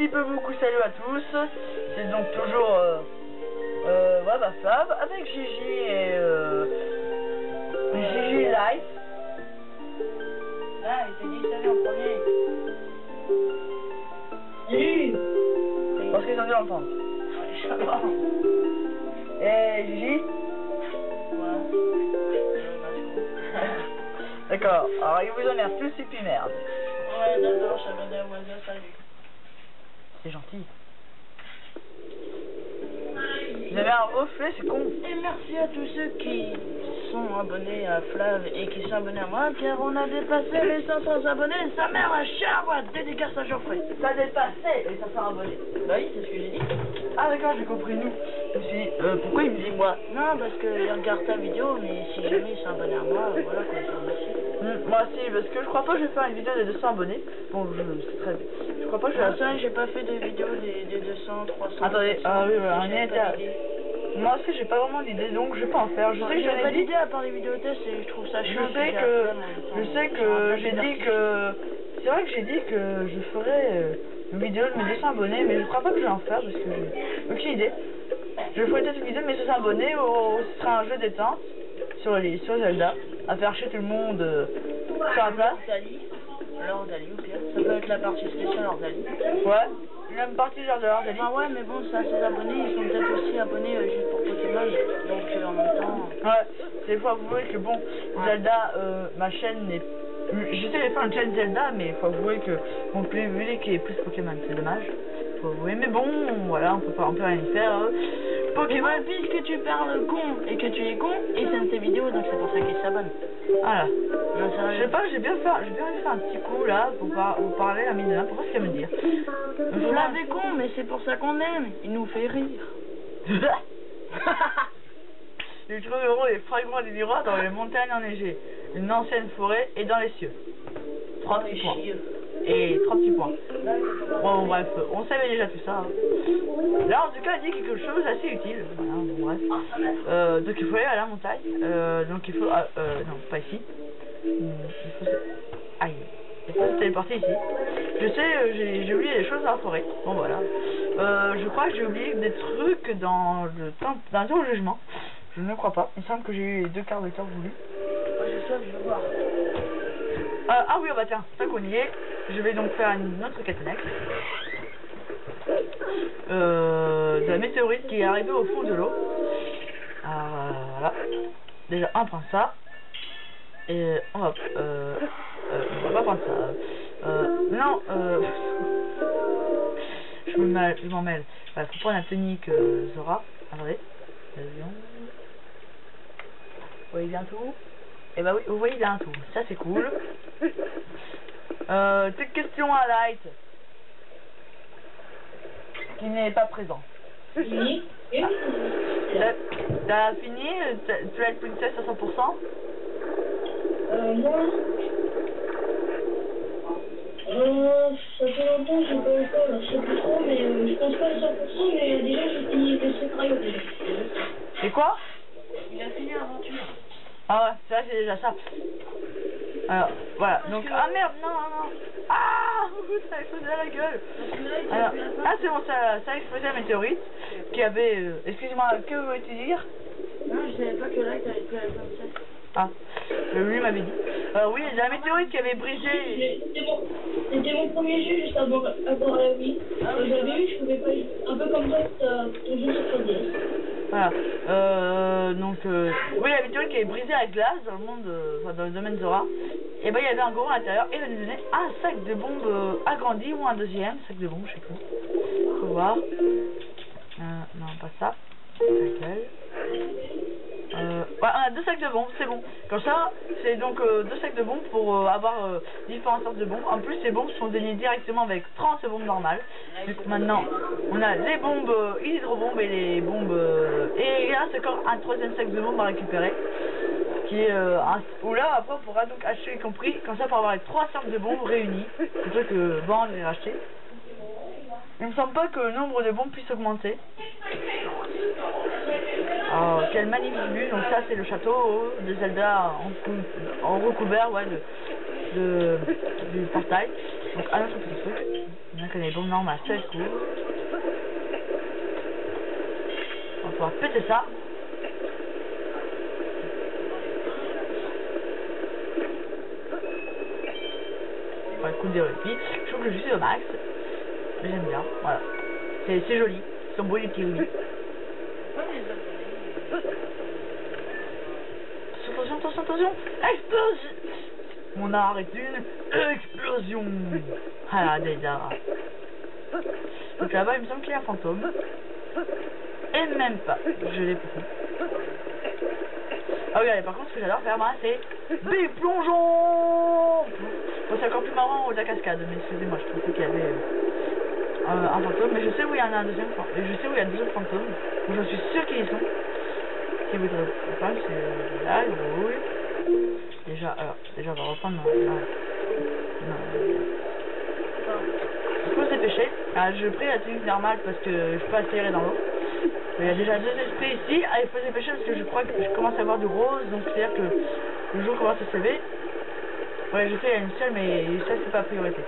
petit peu beaucoup salut à tous. C'est donc toujours Fab avec Gigi et Gigi Light. Ah, il t'a dit salut en premier. Salut. Parce qu'ils ont dû l'entendre. Et Gigi. D'accord, alors il vous emmerde tous et puis merde. Ouais, d'accord, ça va dire oiseau, salut. C'est gentil. Vous avez un reflet, c'est con. Et merci à tous ceux qui sont abonnés à Flav et qui sont abonnés à moi, car on a dépassé les 500 abonnés. Sa mère à Charwa, dédicace à Geoffrey. Ça a dépassé les 500 abonnés. Bah oui, c'est ce que j'ai dit. Ah d'accord, j'ai compris nous. Je me suis dit, pourquoi il me dit moi? Non, parce qu'il regarde ta vidéo, mais si jamais ils sont abonnés à moi, voilà quoi, je remercie. Moi aussi, parce que je crois pas que je vais faire une vidéo des 200 abonnés. Bon, c'est très bien. Je crois pas que je vais faire ça, j'ai pas fait de vidéo des 200, 300. Attendez, oui, voilà, on y était. Moi aussi, j'ai pas vraiment d'idée, donc je vais pas en faire. Je sais que j'ai pas d'idée à part les vidéos tests et je trouve ça chiant. Je sais que j'ai dit que... C'est vrai que j'ai dit que je ferais une vidéo de mes 200 abonnés, mais je crois pas que je vais en faire parce que j'ai aucune idée. Je ferai peut-être une vidéo de mes 200 abonnés où ce sera un jeu détente sur Zelda, à faire chier tout le monde sur la place. Lord Dali ou pire. Ça peut être la partie spéciale Lord Dali. Ouais, une même partie genre de Lord Dali. Ah ouais, mais bon, ça, ses abonnés, ils sont peut-être aussi abonnés juste pour Pokémon. Donc en même temps. Ouais, il faut avouer que bon, Zelda, ma chaîne n'est. J'essaie de faire une chaîne Zelda, mais il faut avouer que mon public est plus Pokémon, c'est dommage. Faut avouer, mais bon, voilà, on peut rien y faire. Pokémon, puisque tu parles con et que tu es con, et c'est un de tes vidéos, donc c'est pour ça qu'ils s'abonnent. Voilà. Non, je sais pas, j'ai bien fait un petit coup là pour vous parler à mine de n'importe ce qu'elle me dire. Vous l'avez con, mais c'est pour ça qu'on aime. Il nous fait rire. Les trouveront les fragments des miroirs dans les montagnes enneigées, une ancienne forêt et dans les cieux. 3 petits points. Et 3 petits points. Bon, bref, on savait déjà tout ça. Hein. Là, en tout cas, elle dit quelque chose d'assez utile. Voilà, bon, bref. Donc, il faut aller à la montagne. Donc, il faut... non, pas ici. Il faut se... Aïe. Il faut se téléporter ici. Je sais, j'ai oublié des choses dans la forêt. Bon, voilà. Je crois que j'ai oublié des trucs dans le temps du jugement. Je ne crois pas. Il me semble que j'ai eu les 2 quarts de cœur voulus. Je veux voir. Ah oui, bah tiens, ça qu'on y est. Je vais donc faire une autre quête annexe. De la météorite qui est arrivée au fond de l'eau. Voilà. Déjà, on prend ça. Et on va pas prendre ça. Non, je m'en mêle. Voilà, faut prendre la tonique Zora. Attendez. Vous voyez bien tout? Et bah oui, vous voyez bien tout. Ça c'est cool. Petite question à Light. Qui n'est pas présent. Oui. T'as fini? Tu as le princesse à 100%? Moi. Ça fait longtemps que j'ai pas eu ça, là. Je sais plus trop, mais je pense pas à 100%, mais déjà j'ai fini le secret déjà. C'est quoi? Il a fini l'aventure. Ah ouais, c'est vrai, c'est déjà ça. Alors, voilà, donc, ah merde, non. Ah, ça a explosé à la gueule. Alors, c'est bon, ça a explosé la météorite, qui avait, excusez-moi, que veux-tu dire? Non, je savais pas que là, t'avais pris la princesse. Ah, lui m'avait dit. Oui, la météorite qui avait brisé... C'était mon premier jeu juste avant la Wii. J'avais eu, je pouvais pas jouer. Un peu comme toi, ton jeu sur 3DS. Voilà, oui, la météorite qui avait brisé la glace dans le monde, dans le domaine Zora. Et ben il y avait un goron à l'intérieur et il va nous donner un sac de bombes agrandi ou un deuxième sac de bombes, je sais plus. Faut voir. Non, pas ça. Ouais, on a 2 sacs de bombes, c'est bon. Comme ça, c'est donc 2 sacs de bombes pour avoir différentes sortes de bombes. En plus, ces bombes sont données directement avec 30 bombes normales. Donc maintenant, on a les bombes hydrobombes et les bombes... et là, c'est encore un 3e sac de bombes à récupérer. Qui est où là, après, on pourra donc acheter y compris. Comme ça, pour avoir les 3 sortes de bombes réunies. Plutôt que vendre et racheter. Il me semble pas que le nombre de bombes puisse augmenter. Oh, quelle magnifique vue. Donc ça c'est le château de Zelda en recouvert du portail. Donc un autre petit truc. Il y en a qui ont des bombes normales, c'est cool. On va pouvoir péter ça. Ouais, coup de répit. Je trouve que je suis au max. Mais j'aime bien, voilà. C'est joli. Ils sont beaux les petits rubis. Attention, attention, attention. Explosion. Mon art est une explosion. Ah, déjà. Donc là-bas, il me semble qu'il y a un fantôme. Et même pas. Je l'ai plus. Ah regardez, par contre, ce que j'adore faire, moi, c'est des plongeons. Bon, c'est encore plus marrant de la cascade, mais excusez-moi, je pensais qu'il y avait un fantôme, mais je sais où il y en a un deuxième fantôme. Je sais où il y a deux autres fantômes. Je suis sûr qu'ils y sont. Si vous trouvez pas, c'est là, oui. Déjà, alors, déjà, on va reprendre. Non. Il faut se dépêcher. Alors, je prie la technique normale parce que je peux accélérer dans l'eau. Il y a déjà deux esprits ici. Ah, il faut se dépêcher parce que je crois que je commence à voir du rose, donc c'est-à-dire que le jour commence à se lever. Ouais, je sais, il y a une seule, mais ça, c'est pas priorité.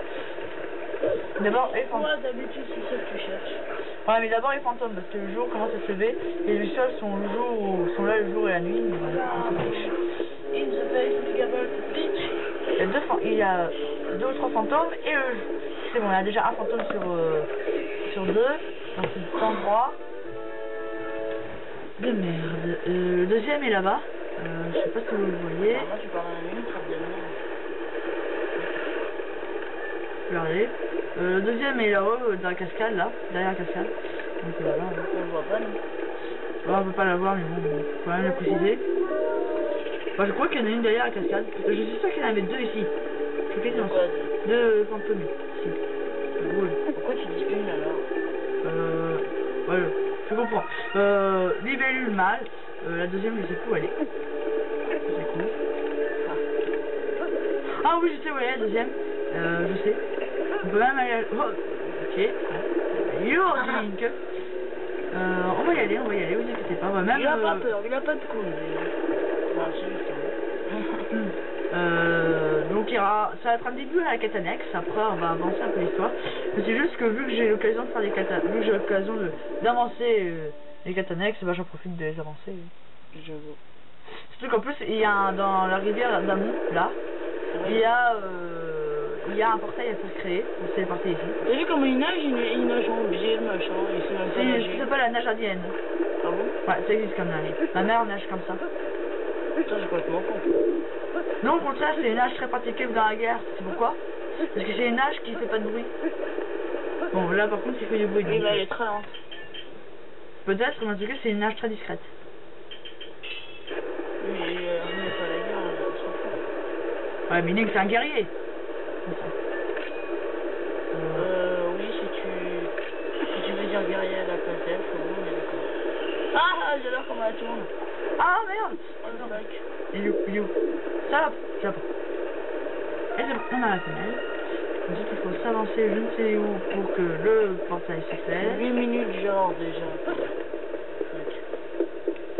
D'abord, les fantômes. Moi, d'habitude, c'est ça que tu cherches. Ouais, mais d'abord les fantômes, parce que le jour commence à se lever, et les lucioles sont là le jour et la nuit, on se fiche. In the face, Gabble, bitch. Il y a deux ou trois fantômes, et c'est bon, il y a déjà un fantôme sur deux, dans cet endroit. De merde. Le deuxième est là-bas, je sais pas si vous le voyez. Moi, tu parles à la nuit, ça me donne. Regardez. Le deuxième est là-haut, dans la cascade, là, derrière la cascade. Donc voilà. On le voit pas, non? Ouais, on peut pas la voir, mais bon, faut quand même la préciser. Enfin, je crois qu'il y en a une derrière la cascade. Je suis sûr qu'il y en avait deux ici. Je suis quasiment sûr. Deux fantômes ici. Ouais. Pourquoi tu dis une alors? Voilà. Je comprends. Libellule mâle. La deuxième, je sais plus où elle est. C'est cool. Ah oui, je sais où elle est, la deuxième. Je sais. On peut même aller... Oh, ok. Yo, Link. On va y aller, vous inquiétez pas. On va même, il a pas peur, il a pas de couilles. Donc ça va être un début à la quête annexe, après on va avancer un peu l'histoire. Mais c'est juste que vu que j'ai l'occasion de faire des quêtes, vu que j'ai l'occasion d'avancer les quêtes annexes, bah j'en profite de les avancer. Je veux. Surtout qu'en plus il y a dans la rivière d'Amont, là, il y a un portail à se créer, on s'est parti ici. T'as vu comment il nage, il nage en biais, machin, il sait même pas nager. Ça s'appelle la nage indienne. Ah bon? Ouais, ça existe comme nage. Ma mère nage comme ça. Putain, j'ai complètement con. Non, au contraire, c'est une nage très pratiquée dans la guerre. C'est pourquoi? Parce que c'est une nage qui fait pas de bruit. Bon, là par contre, il fait du bruit. Oui, bah elle est très lente. Peut-être, mais en tout cas, c'est une nage très discrète. Mais on n'est pas la guerre, on s'en fout. Ouais, mais Nick, c'est un guerrier. Oui, si tu veux dire guerrier à la place d'elle, on est d'accord. Ah, j'adore comment elle tourne. Ah merde! Oh le fuck. Il est où? Salope! Je sais pas. Et c'est bon, on a la tunnel. Ensuite, il faut s'avancer je ne sais où pour que le portail se fait. 8 minutes genre déjà.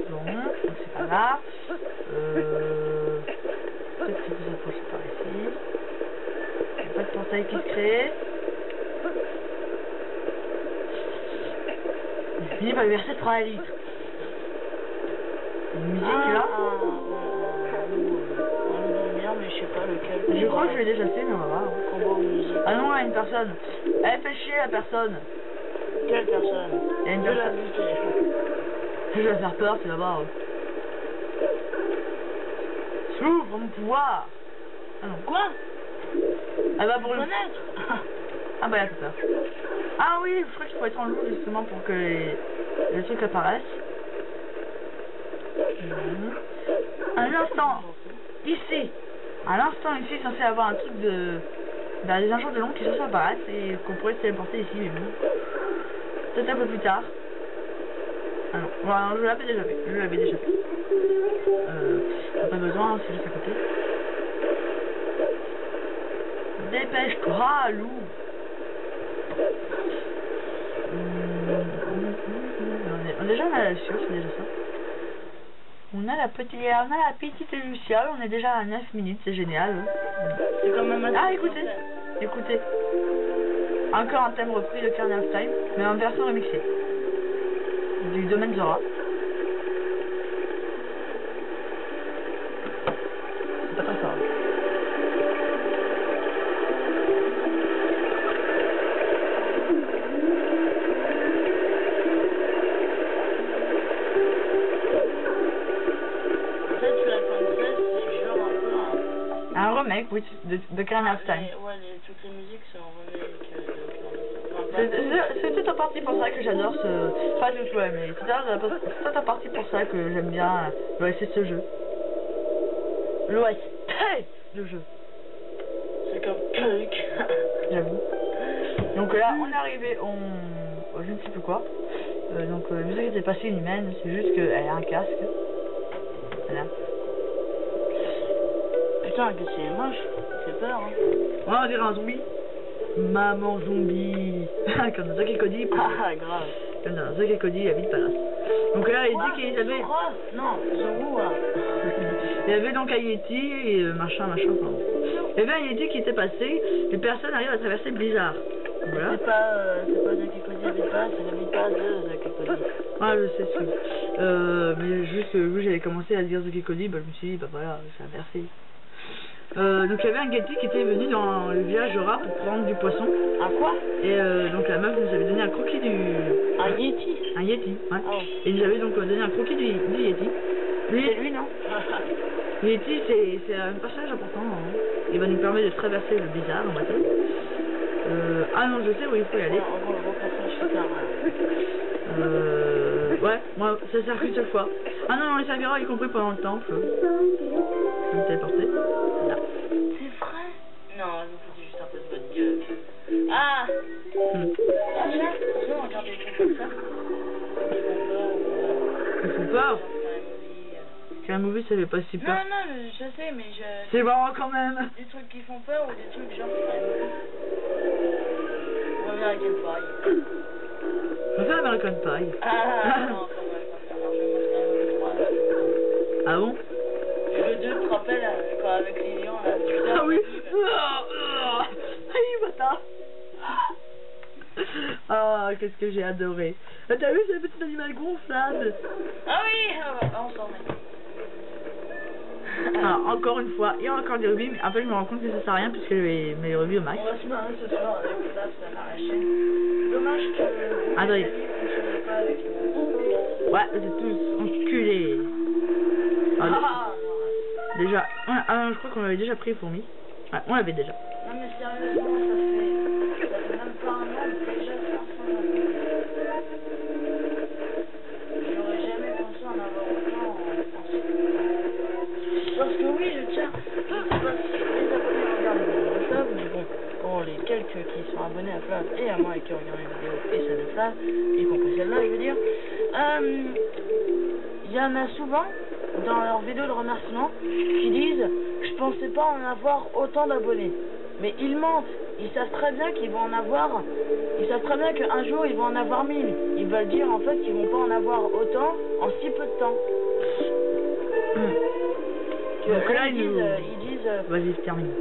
Bon, donc c'est pas là. Peut-être que vous approchez par ici. Il n'y a pas de portail qui se crée. J'ai fini par lui verser 3 litres. Une musique là. Mais je sais pas lequel. Je crois que je l'ai déjà fait, mais on va voir. Combat en musique. Ah non, il y a une personne. Elle fait chier la personne. Quelle personne? Il y a une personne. Je vais faire peur, tu vas voir. S'ouvre mon pouvoir. Ah non. Quoi? Elle va pour le fenêtre. Ah bah il a peur. Ah oui, je crois qu'il faut être en loup justement pour que les trucs apparaissent. Un instant. Ici. À l'instant ici, censé avoir un truc de... Bah, des injures de l'ombre qui sont censés apparaître et qu'on pourrait se téléporter ici, mais bon. Peut-être un peu plus tard. Ah non, voilà, je l'avais déjà fait. Pas besoin, c'est juste à côté. Dépêche-toi, loup. Déjà on a la sueur, c'est déjà ça. On a la petite Luciole, on est déjà à 9 minutes, c'est génial. C'est quand même assez. Ah écoutez, d'écouter encore un thème repris de Ocarina of Time, mais en version remixée du domaine Zora. C'est pas très fort. Un remake, oui, de Ocarina of Time. Ouais, toutes les musiques sont remake C'est toute en partie pour ça que j'adore ce... Pas du tout, ouais, mais c'est toute en partie pour ça que j'aime bien l'OST de ce jeu. L'OST de jeu. C'est comme Kirk. J'avoue. Donc là, on est arrivé au je ne sais plus quoi. Donc, ne vous inquiétez pas, c'est une humaine, c'est juste qu'elle a un casque. Voilà. Putain, que c'est moche, ça fait peur. Hein. Ouais, on dirait un zombie. Maman zombie. Comme dans Zack et Cody. Ah, grave. Comme dans Zack et Cody, David Palace. Donc là, il dit qu'ils avaient... Non, Zoro, là. Il y avait donc un Yeti et machin. Enfin. Il y avait un Yeti qui était passé, et personne n'arrive à traverser le blizzard. Voilà. C'est pas Zack et Cody, David Palace, c'est David Palace de Zack et Cody. Ah, je sais, si. Mais juste, vu que j'avais commencé à dire Zack et Cody, bah, je me suis dit, bah voilà, j'ai inversé. Donc il y avait un Yeti qui était venu dans le village Zora pour prendre du poisson. Un quoi? Et donc la meuf nous avait donné un croquis du... Un Yeti? Un Yeti, ouais. Oh. Et nous avait donc donné un croquis du Yeti. C'est lui, non? Le Yeti, c'est un personnage important. Hein. Il va nous permettre de traverser le blizzard en bateau. Ah non, je sais où il faut y aller. Ouais, moi, ça sert qu'une seule fois. Ah non, il servira y compris pendant le temple. Je vais me téléporter. Là. C'est vrai? Non, je me foutais juste un peu de votre gueule. Ah! Tiens, regardez les trucs comme ça. Ils font peur. Qu'un movie, ça fait pas si peur. Non, je sais, mais je... C'est marrant quand même. Des trucs qui font peur ou des trucs genre... On revient à quel paille. On fait American Pie. Ah, non, quand même, pas faire largement. Ah bon? Le 2, tu te rappelles, quand avec les lions, là, putain. Ah oui. Aïe, bâtard. Ah, qu'est-ce que j'ai adoré. Ah, t'as vu ce petit animal gonflable? Ah oui, on s'en met. Ah, encore une fois, il y a encore des rubis, mais après je me rends compte que ça sert à rien puisque mes rubis au max. On va se marrer ce soir avec ça à la chaîne. Dommage que... Attendez. Pas avec nous. Ouais, vous êtes tous enculés. Ah, déjà, je crois qu'on avait déjà pris fourmi. Ouais, on l'avait déjà. Non mais sérieusement, ça fait même pas un an, déjà 500 abonnés. J'aurais jamais pensé en avoir autant en si peu de temps. Parce que oui, je tiens, je sais pas si les abonnés regardent les vidéos de Flav, mais bon, pour les quelques qui sont abonnés à Flav et à moi et qui regardent les vidéos et celles de Flav, y compris celle-là, je veux dire, il y en a souvent dans leurs vidéos de remerciement qui disent je pensais pas en avoir autant d'abonnés, mais ils mentent, ils savent très bien qu'ils vont en avoir, ils savent très bien qu'un jour ils vont en avoir 1000, ils veulent dire en fait qu'ils vont pas en avoir autant en si peu de temps. Donc là, ils disent vas-y, je termine.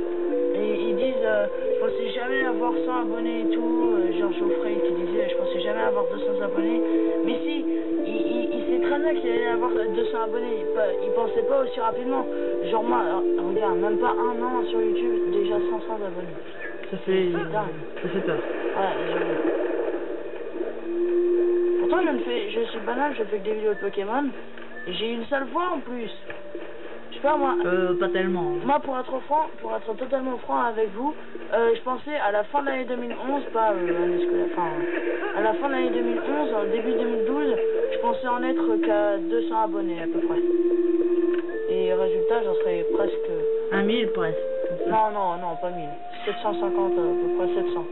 Ils disent je pensais jamais avoir 100 abonnés et tout, genre Geoffrey qui disait je pensais jamais avoir 200 abonnés, mais si, il sait très bien qu'il allait avoir 200 abonnés, il pensait pas aussi rapidement, genre moi, regarde, même pas un an sur YouTube, déjà 500 abonnés. Ça fait peur. Ouais, j'avoue. Pourtant je suis banal, je fais que des vidéos de Pokémon, et j'ai une seule fois en plus. Je sais pas moi. Pas tellement. Moi pour être franc, pour être totalement franc avec vous, je pensais à la fin de l'année 2011, pas l'année scolaire, enfin à la fin de l'année 2011, en début 2012, je pensais en être qu'à 200 abonnés à peu près. Et résultat, j'en serais presque... 1000 presque. Non, pas 1000. 750, à peu près 700.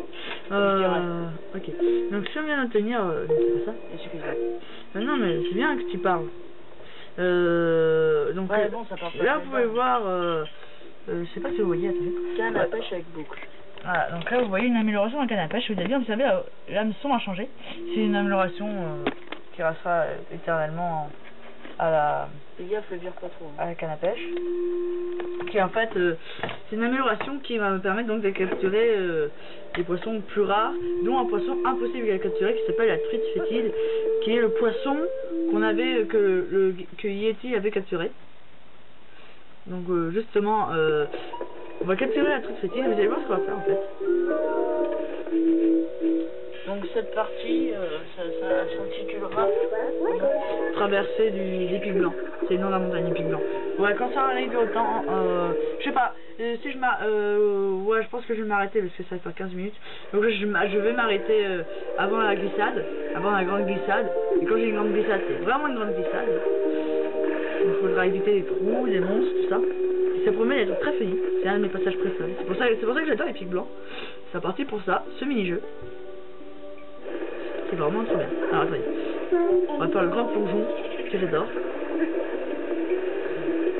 Ok. Donc si on vient de tenir, c'est pas ça. Excusez-moi. Non mais c'est bien que tu parles. Donc ouais, bon, ça part pas là vous pouvez voir, je sais pas si vous voyez, attendez. Canne à pêche avec boucle. Voilà, donc là vous voyez une amélioration dans canne à pêche. Vous avez bien observé, l'hameçon a changé. C'est une amélioration qui restera éternellement à la... Les gars, faut le dire pas trop. À la canne à pêche. Qui en fait c'est une amélioration qui va me permettre donc de capturer des poissons plus rares, dont un poisson impossible à capturer qui s'appelle la truite fétide, qui est le poisson qu'on avait que Yeti avait capturé. Donc justement, on va capturer la truite fétide. Vous allez voir ce qu'on va faire en fait. Donc cette partie, ça s'intitulera Traversée des pics blancs. C'est le nom de la montagne, les pics blancs. Ouais, quand ça arrive autant, je sais pas, si je ouais, je pense que je vais m'arrêter parce que ça va faire 15 minutes. Donc je vais m'arrêter avant la glissade, avant la grande glissade. Et quand j'ai une grande glissade, c'est vraiment une grande glissade. Il faudra éviter les trous, les monstres, tout ça. Et ça promet d'être très fini. C'est un de mes passages préférés. C'est pour ça que j'adore les pics blancs. C'est parti pour ça, ce mini-jeu. C'est vraiment trop bien. Alors attendez, on va faire le grand plongeon que j'adore.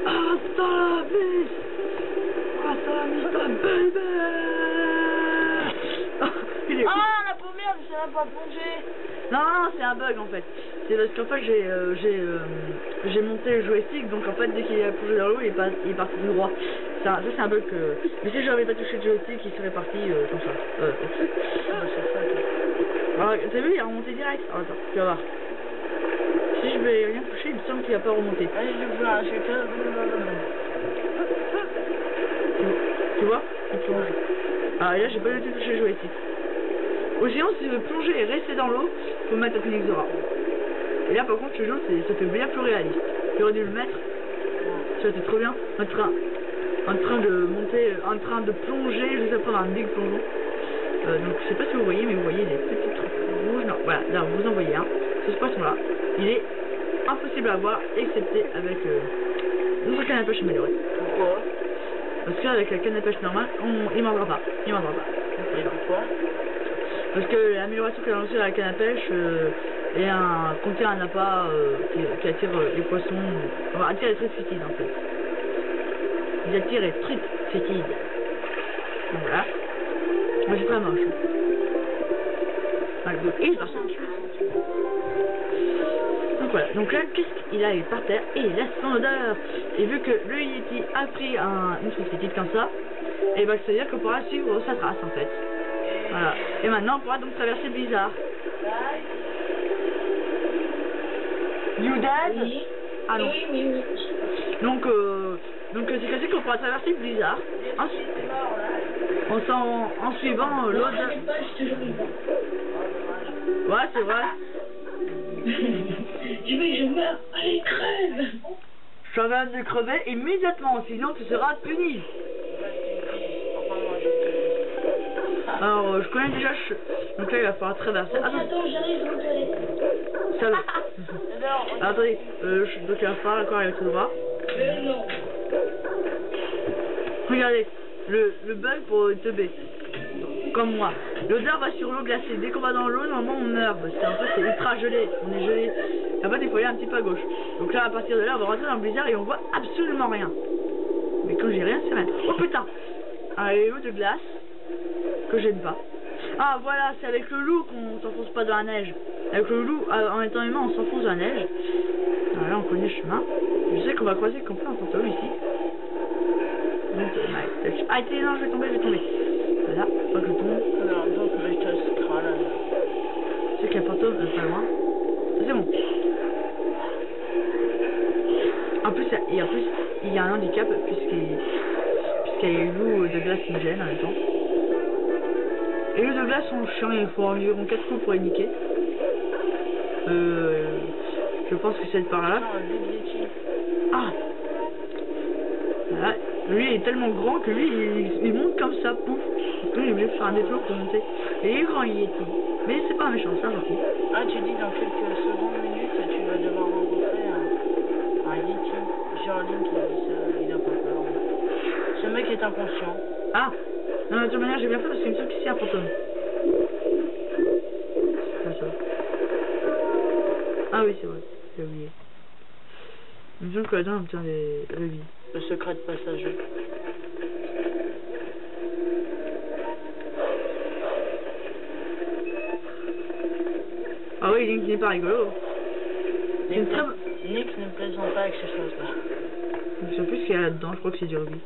Hasta la vista, hasta la vista, baby. Ah la première, ça n'a pas plongé. Non, c'est un bug en fait. C'est parce qu'en fait j'ai monté le joystick, donc en fait dès qu'il a plongé dans l'eau, il est parti tout droit. Ça c'est un bug que... Mais si j'avais pas touché le joystick, il serait parti comme ça. Alors, t'as vu, il a remonté direct. Oh, attends, tu vas voir. Si je vais rien toucher, il me semble qu'il va pas remonter. Tu vois, il plonge. Ah, et là, j'ai pas du tout touché le joystick. Ou sinon, si tu veux plonger et rester dans l'eau, faut mettre la Phoenix Zora. Et là, par contre, ce jeu, ça fait bien plus réaliste. Tu aurais dû le mettre. Ça c'était trop bien. En train de monter, en train de plonger juste après un big plongeon. Donc je sais pas si vous voyez, mais vous voyez des petits trucs rouges. Non, voilà, là vous en voyez un. C'est ce poisson là. Il est impossible à voir, excepté avec notre canne à pêche améliorée. Pourquoi? Parce qu'avec la canne à pêche normale, il mordra pas. Il mordra pas. Et pourquoi? Parce que l'amélioration qu'elle a lancée à la canne à pêche contient un appât qui attire les poissons. Enfin, attire les truites fétides en fait. Il attire les truites fétides. Donc voilà. Moi c'est très moche. Et il part. Donc voilà, donc là qu'est-ce qu'il a, il est par terre et il laisse son odeur. Et vu que le Yeti a pris une truite fétide comme ça, et bah ça veut dire qu'on pourra suivre sa trace en fait. Voilà. Et maintenant on pourra donc traverser le blizzard. You dead? Ah non. Donc c'est comme ça qu'on pourra traverser le blizzard. En suivant l'odeur. Ouais, c'est vrai. Tu veux que je meure? Allez, crève! Je viens de crever immédiatement, sinon tu seras puni. Alors, je connais déjà... Donc là, il va falloir traverser. Attends, j'arrive dans le toilette. Ça va. Alors, attendez, donc il va falloir encore aller tout droit. Non. Regardez, le bug pour teubé. Comme moi. L'odeur va sur l'eau glacée. Dès qu'on va dans l'eau, normalement on meurt. Parce qu'en fait c'est ultra gelé. On est gelé. Et en fait il faut aller un petit peu à gauche. Donc là à partir de là on va rentrer dans le blizzard et on voit absolument rien. Mais quand j'ai rien, c'est rien. Oh putain! Allez, l'eau de glace. Que j'aime pas. Ah voilà, c'est avec le loup qu'on s'enfonce pas dans la neige. Avec le loup, en étant humain, on s'enfonce dans la neige. Alors là on connaît le chemin. Je sais qu'on va croiser complètement un fantôme ici. Ah non, je vais tomber. Voilà, faut que je tombe. Alors, donc, je te crâne. C'est qu'il y a un fantôme pas loin. C'est bon. En plus, il y a un handicap puisqu'il y a les loups de glace qui me gênent en même temps. Les loups de glace sont chiants, il faut environ 4 coups pour les niquer. Je pense que c'est par là. Ah! Voilà. Lui il est tellement grand que lui il monte comme ça, pouf. Donc lui il est obligé de faire un détour pour monter. Et il est grand, il est tout. Mais c'est pas méchant, c'est gentil. Ah, tu dis dans quelques secondes, minutes, tu vas devoir rencontrer un Yeti. Genre Link qui a dit ça, il a pas peur. Ce mec est inconscient. Ah! Non, de toute manière j'ai bien fait parce qu'il me semble que c'est un fantôme. C'est pas ça. Ah oui c'est vrai, j'ai oublié. Il me semble que là-dedans on obtient des rubis. Le secret de passager. Ah oui, Link n'est pas rigolo. Nick ne plaisante pas avec ces choses-là. Je sais plus ce qu'il y a là-dedans, je crois que c'est du rubis.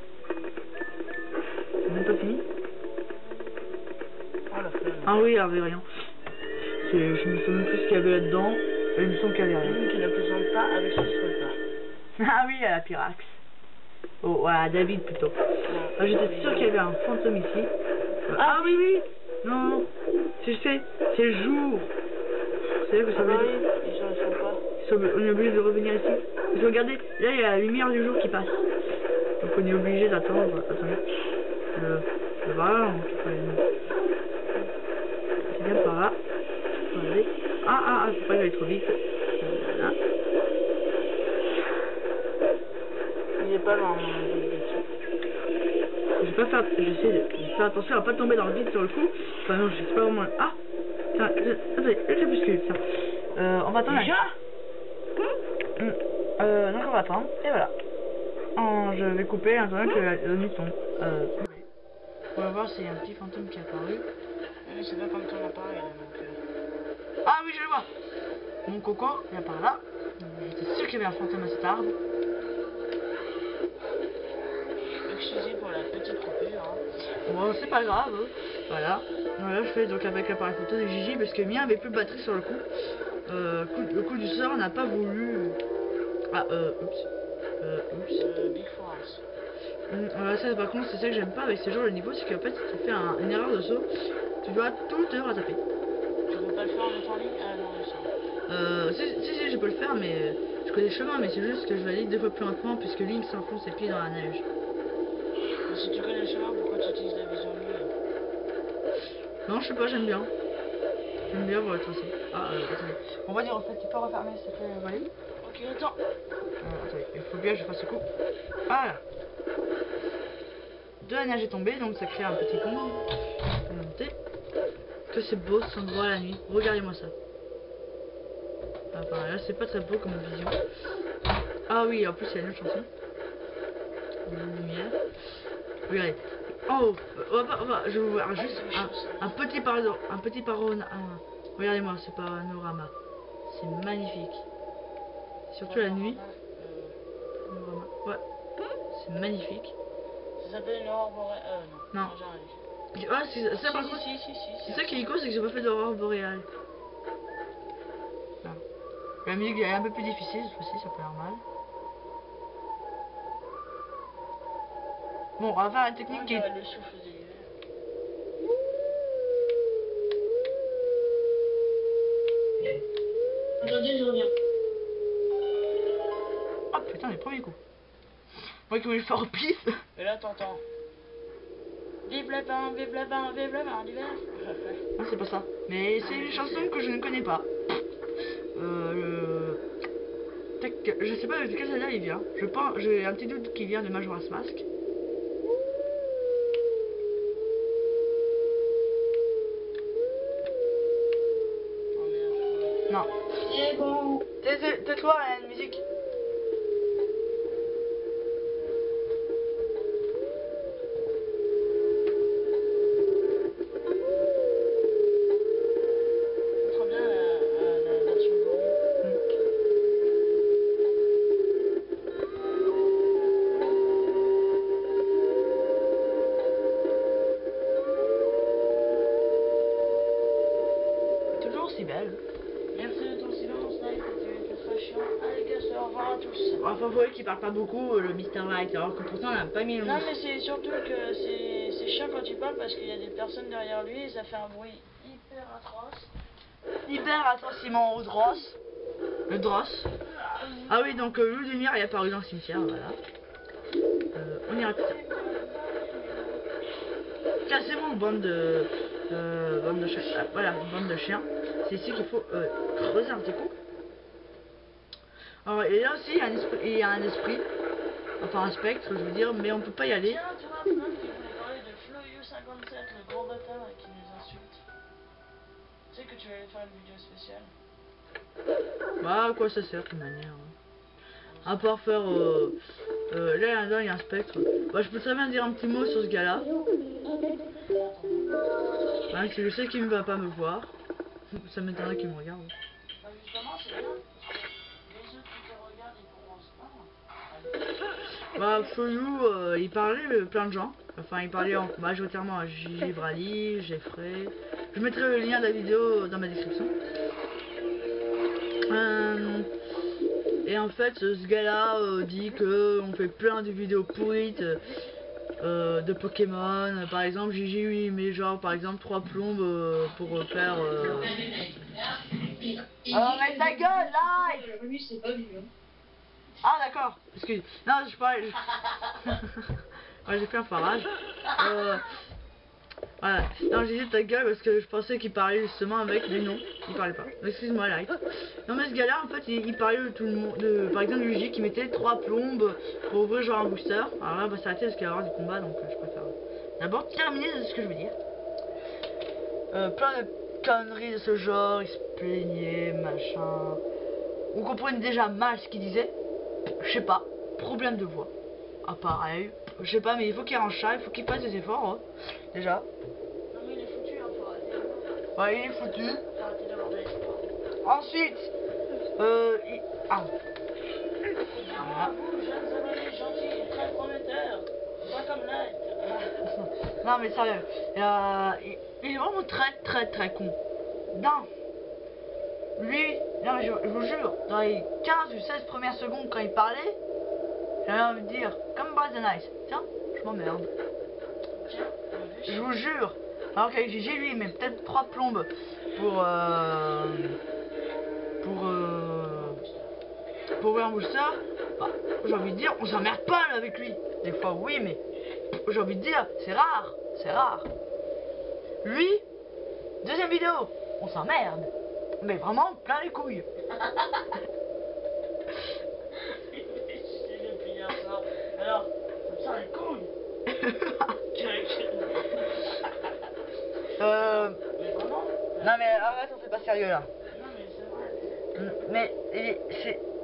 même pas fini. Oh la flemme. Ah oui, il y avait rien. Je me souviens même plus ce qu'il y avait là-dedans. Et il me semble qu'il y avait rien. Qui ne présente pas avec ce spoiler. Ah oui, à la Pyrax. Oh, à David plutôt. J'étais sûr qu'il y avait un fantôme ici. Ah oui, oui. Non, je sais, c'est le jour. C'est là que ça veut dire. Ils sont pas. On est obligé de revenir ici. Parce que regardez, là il y a la lumière du jour qui passe. Donc on est obligé d'attendre. Attendez. C'est par là, c'est bien par là. Regardez. Faut pas y aller trop vite. Voilà. Il est pas loin. J'essaie de faire attention à pas tomber dans le vide sur le coup. Enfin non, je sais pas vraiment. Ah, attendez, le crépuscule, ça. On va attendre. Déjà donc on va attendre, et voilà. Je vais couper en attendant que la nuit tombe. On va voir s'il y a un petit fantôme qui est apparu. C'est pas comme ton appareil là, donc. Ah oui, je le vois. Mon coco, il est par là. J'étais sûr qu'il y avait un fantôme à cet arbre. Excusez pour la petite coupure. Hein. Bon, c'est pas grave. Voilà. Voilà, je fais donc avec l'appareil photo de Gigi parce que mien avait plus de batterie sur le coup. Le coup du sort n'a pas voulu. Oups. Big France. Ça par contre c'est ça que j'aime pas avec ces genres de niveau, c'est qu'en fait si tu fais une erreur de saut, tu dois tout te retaper. Tu peux pas le faire en étant en ligne? Ah non, ça. Si je peux le faire, mais je connais le chemin, mais c'est juste que je vais aller 2 fois plus lentement puisque Link s'enfonce ses pieds dans la neige. Mais si tu connais le chemin, pourquoi tu utilises la vision de lui? Non, je sais pas, j'aime bien. J'aime bien voir le tracé. Attendez. On va dire en fait, tu peux refermer s'il te plaît, Valérie. Ok, attends. Attendez, il faut bien que je fasse ce coup. Voilà. De la neige est tombée, donc ça crée un petit pont. On va monter. Que c'est beau cet endroit la nuit. Regardez-moi ça. Enfin, là c'est pas très beau comme vision. Ah oui, en plus il y a une autre chanson. Lumière. Regardez. Oh, je vais vous voir juste un petit panorama. Regardez-moi ce panorama. C'est magnifique. Surtout la nuit. Panorama. Ouais. C'est magnifique. Ça s'appelle une aurore boréale. Non. Ah, c'est ça par contre. C'est ça qui est cool, c'est que j'ai pas fait d'aurore boréale. La musique est un peu plus difficile, cette fois-ci, ça peut normal. Bon, on va faire une technique qui est... le souffle de l'hiver. Attendez, je reviens. Oh putain, les premiers coups. Moi qui voulais le faire au pif. Et là, t'entends. Vive le vent, vive le vent, vive le vent d'hiver. Ah, c'est pas ça. Mais c'est une chanson que je ne connais pas. Je sais pas de quel Zelda il vient. Je pense, j'ai un petit doute qu'il vient de Majora's Mask. Oh merde. Non. C'est bon. Tais-toi, il y a une musique. Très bien la version Goron. Toujours aussi belle. Merci de ton silence, Light, tu es très chiant. Allez, casse, au revoir à tous. Enfin, vous voyez qu'il parle pas beaucoup, le Mr. Light, alors que pourtant on a pas mis le Non, mais c'est surtout que c'est chiant quand il parle parce qu'il y a des personnes derrière lui et ça fait un bruit hyper atroce. hyper atrocement au Dross. Le Dross. Ah oui, donc Ludmir est apparu dans le cimetière, voilà. On ira plus tard. Cassez-vous, bande de chiens. Ah, voilà, bande de chiens. C'est ici qu'il faut creuser un petit coup. Alors, et là aussi, il y a un esprit. Enfin, un spectre, je veux dire, mais on peut pas y aller. Tiens, tu vois, Fnaf qui voulait parler de Floyu57, le gros bâtard qui nous insulte. Tu sais que tu allais faire une vidéo spéciale. Bah, à quoi ça sert, de toute manière. À part faire... là, il y a un spectre. Bah, je peux très bien dire un petit mot sur ce gars-là. Bah, si je sais qu'il ne va pas me voir. Ça m'étonnerait qu'il me regarde. Bah, justement, c'est bien. Les autres qui te regardent, ils pourront se plaindre. Bah, Floyou, il parlait plein de gens. Enfin, il parlait majoritairement à Gigi Brali, Jeffrey. Je mettrai le lien de la vidéo dans ma description. Et en fait, ce gars-là dit que on fait plein de vidéos pourrites de Pokémon. Par exemple, Gigi lui met genre par exemple 3 plombes pour faire. Oh mais ta gueule, live. Lui, c'est pas lui. Ah d'accord. Excuse. Non, je parlais. Ouais, j'ai fait un farage. Voilà. Non, j'ai dit ta gueule parce que je pensais qu'il parlait justement avec, mais non, il parlait pas. Excuse-moi, like. Non, mais ce gars-là, en fait, il parlait de tout le monde. Par exemple, Luigi qui mettait 3 plombes pour ouvrir genre un booster. Alors là, on va s'arrêter parce qu'il va y avoir du combat, donc je préfère d'abord terminer ce que je veux dire. Plein de conneries de ce genre, il se plaignait, machin. On comprenait déjà mal ce qu'il disait. Je sais pas, problème de voix. Ah, pareil. Je sais pas, mais il faut qu'il range ça, il faut qu'il fasse des efforts, hein, déjà. Non, mais il est foutu, hein, faut arrêter. Ouais, il est foutu. Faut arrêter d'avoir de l'espoir. Ensuite, ah. Ah, vous, jeunes abonnés gentils et très prometteurs. Pas comme là. Non, mais sérieux, il est vraiment très con. Non. Lui, non, mais je vous jure, dans les 15 ou 16 premières secondes quand il parlait, j'avais envie de dire, comme Buzz the Nice, tiens, je m'emmerde. Je vous jure. Alors qu'avec Gigi, lui, il met peut-être 3 plombes pour ouvrir un booster. Bah, j'ai envie de dire, on s'emmerde pas là, avec lui. Des fois, oui, mais j'ai envie de dire, c'est rare. C'est rare. Lui, deuxième vidéo, on s'emmerde. Mais vraiment, plein les couilles. Alors, ça les couilles. Mais vraiment? Non mais arrête, on fait pas sérieux là. Non mais c'est vrai. Mais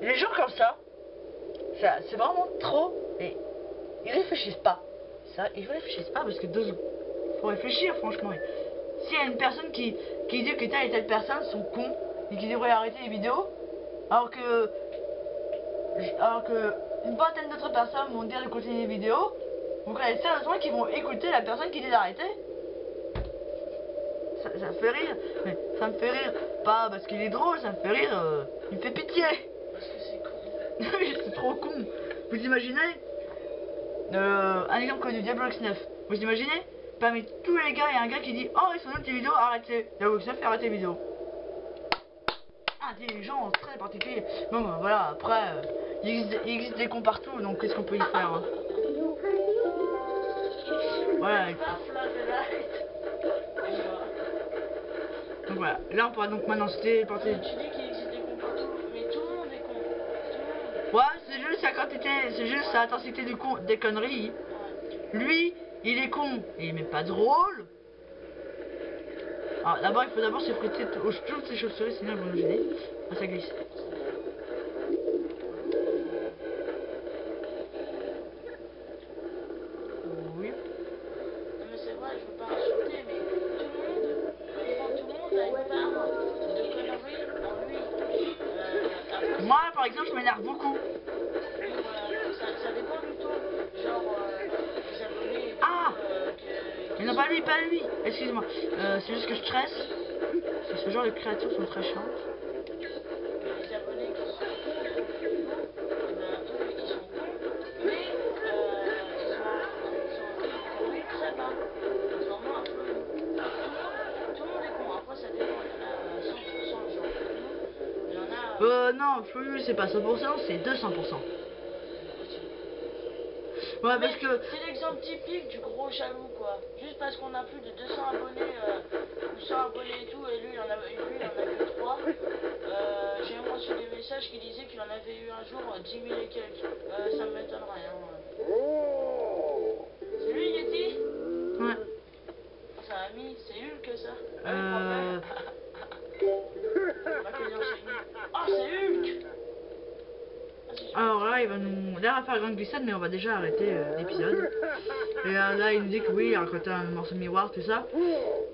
les gens comme ça, c'est vraiment trop. Et ils réfléchissent pas. Ça, ils réfléchissent pas parce que faut réfléchir franchement. S'il y a une personne qui dit que telle et telle personne sont cons et qui devrait arrêter les vidéos, alors que une vingtaine d'autres personnes vont dire de continuer les vidéos, vous connaissez sérieusement qui vont écouter la personne qui dit d'arrêter? Ça me fait rire, mais ça me fait rire pas parce qu'il est drôle, ça me fait rire, il me fait pitié. Parce que c'est con. C'est trop con. Vous imaginez un exemple comme du Diablo X9. Vous imaginez parmi tous les gars, il y a un gars qui dit oh ils sont nuls tes vidéos, arrêtez. Diablo X9 fait arrêter les vidéos. Intelligent, très particulier. Bon bah, voilà, après il existe des cons partout, donc qu'est-ce qu'on peut y faire hein. Voilà. Donc voilà, là on pourra donc maintenant se téléporter. Tu dis qu'il existe des cons partout, mais tout le monde est con. Tout le monde. Ouais, c'est juste sa intensité des conneries. Lui, il est con, il est même pas drôle. Alors d'abord, il faut d'abord se frotter toutes ses chauves-souris, sinon elles vont nous gêner. Ah, ça glisse. Oui. Non mais c'est vrai, je veux pas insulter, mais tout le monde a une part de conneries en lui. Après, Moi, par exemple, je m'énerve beaucoup. voilà, ça dépend du tout. Genre, les abonnés et tout, Ah mais non, pas lui. Excuse-moi. C'est juste que je stresse. Parce que ce genre de créatures sont très chiantes. les abonnés qui sont cons, eh ben, eux, ils sont cons, mais ils ont des conneries très bas. Contrairement à tout le monde. Tout le monde est con. Après, ça dépend. Il y en a 100%, genre nous. Il y en a... Non, plus c'est pas 100%, c'est 200%. Ouais, parce que... C'est l'exemple typique du gros jaloux, quoi. Juste parce qu'on a plus de 200 abonnés, ou 100 abonnés et tout, et lui, il en a que 3. J'ai reçu des messages qui disaient qu'il en avait eu un jour 10 000 et quelques. Ça m'étonnerait, hein. C'est lui, Yeti? Ouais. C'est un ami, c'est Hulk, ça. Ah, c'est Hulk! Alors là, il va nous... Là, on va faire grande glissade, mais on va déjà arrêter l'épisode. Et là, il nous dit que oui, il a raconté un morceau de miroir, tout ça.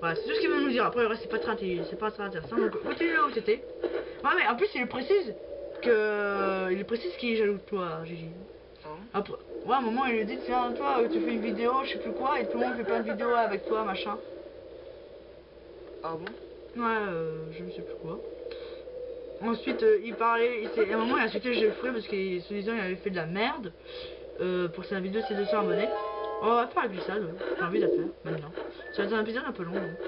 Voilà, c'est tout ce qu'il va nous dire. Après, le reste, c'est pas très intéressant. Donc, continuez là où c'était. Ouais, mais en plus, il précise qu'il est jaloux de toi, Gigi. Après, ouais, à un moment, il lui dit, tiens, toi, tu fais une vidéo, je sais plus quoi, et tout le monde fait plein de vidéos avec toi, machin. Ah bon? Ouais, je ne sais plus quoi. Ensuite, il parlait, à un moment, il a insulté Geoffrey parce que, soi-disant, il avait fait de la merde pour sa vidéo de ses 200 abonnés. On va faire avec ça, j'ai envie de la faire, maintenant. Ça va être un épisode un peu long, donc.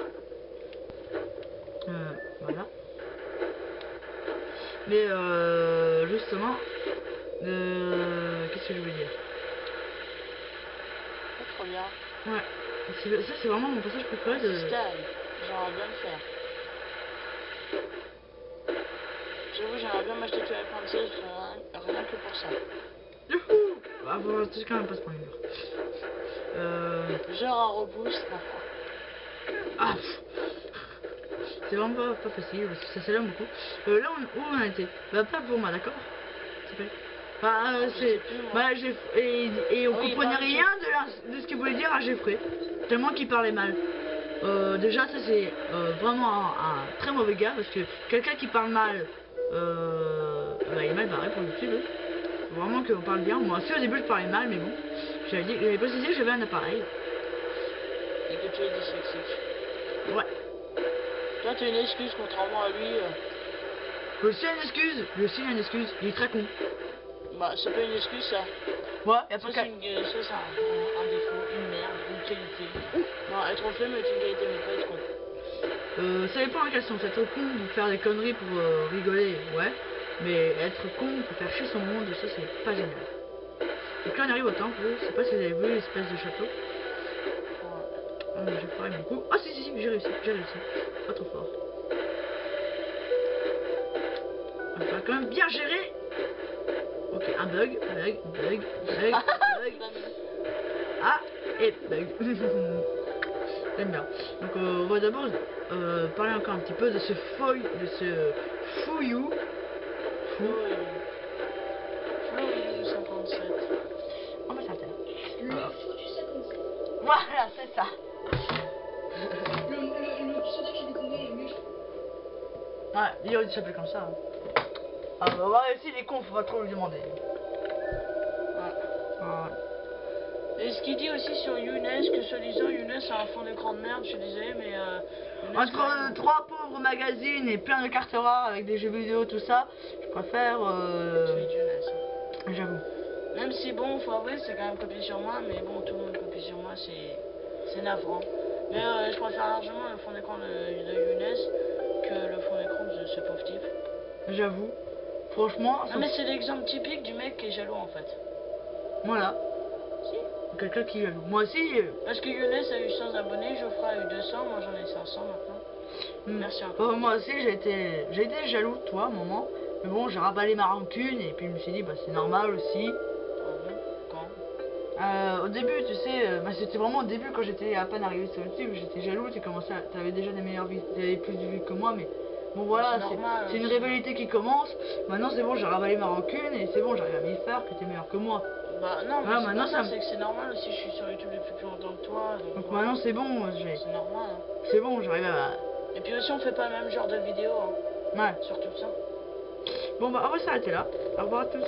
Voilà. Mais, justement, qu'est-ce que je voulais dire? C'est trop bien. Ouais, ça c'est vraiment mon passage préféré de... Style, j'aimerais bien le faire. J'avoue, j'aimerais bien m'acheter tous les princesses, rien que pour ça. Youhou! Ah bon, c'est quand même pas ce point Genre un repousse. Ah, c'est vraiment pas facile, parce que ça s'élève beaucoup. Là, où on a été? Bah, pas pour moi, d'accord? Bah, c'est... Bah, et on comprenait rien de ce qu'il voulait dire à Geoffrey. Tellement qu'il parlait mal. Déjà, ça c'est vraiment un très mauvais gars, parce que quelqu'un qui parle mal, bah, il est mal barré pour YouTube. Faut vraiment qu'on parle bien. Moi aussi au début je parlais mal, mais bon. J'avais précisé que j'avais un appareil. Et que tu es dyslexique. Ouais. Toi tu as une excuse contrairement à lui. Lui aussi a une excuse. Lui aussi a une excuse. Il est très con. Bah c'est pas une excuse ça. Ouais, et Ça après c'est un défaut, une merde, une qualité. Non, être flemme est une qualité, mais pas être con. Ça dépend de la question. C'est être con pour faire des conneries pour rigoler, ouais. Mais être con pour faire chier son monde, ça c'est pas génial. Donc là on arrive au temple, je sais pas si vous avez vu l'espèce de château. J'ai parlé beaucoup. Ah si, j'ai réussi. Pas trop fort. Il va quand même bien gérer. Ok, un bug. Ah, et bug. J'aime bien. Donc on va d'abord parler encore un petit peu de ce Fouillou 57. Oh bah ça fait. Le fou du 57. Voilà, c'est ça. Le pseudo que j'ai découvert est mieux. Ouais, il aurait dû s'appeler comme ça. Ah bah ouais, s'il est con, faut pas trop lui demander. Et ce qu'il dit aussi sur Younes, que soi-disant Younes a un fond d'écran de merde, je suis désolé, mais entre trois pauvres magazines et plein de cartes rares avec des jeux vidéo, tout ça, je préfère. J'avoue. Même si bon, faut avouer, c'est quand même copié sur moi, mais bon, tout le monde copie sur moi, c'est navrant. Mais je préfère largement le fond d'écran de Younes que le fond d'écran de ce pauvre type. J'avoue. Franchement. Non, mais c'est l'exemple typique du mec qui est jaloux en fait. Voilà. Si. Quelqu'un qui est jaloux. Moi aussi. Parce que Younes a eu 100 abonnés, Geoffrey a eu 200, moi j'en ai 500 maintenant. Merci encore. Moi aussi j'ai été jaloux de toi à un moment. Mais bon, j'ai raballé ma rancune et puis je me suis dit, bah c'est normal aussi. Quand au début, tu sais, bah, c'était vraiment au début quand j'étais à peine arrivé sur YouTube, j'étais jaloux, t'avais déjà des meilleures vues, t'avais plus de vues que moi, mais bon voilà, c'est une rivalité qui commence. Maintenant c'est bon, j'ai raballé ma rancune et c'est bon, j'arrive à m'y faire que t'es meilleur que moi. Bah non, mais voilà, maintenant c'est que c'est normal aussi, je suis sur YouTube depuis plus longtemps que toi. Donc maintenant c'est bon, c'est normal. Hein. C'est bon, j'arrive à... Et puis aussi on fait pas le même genre de vidéo, hein. Ouais. Sur tout ça. Bon bah on va s'arrêter là. Au revoir à tous.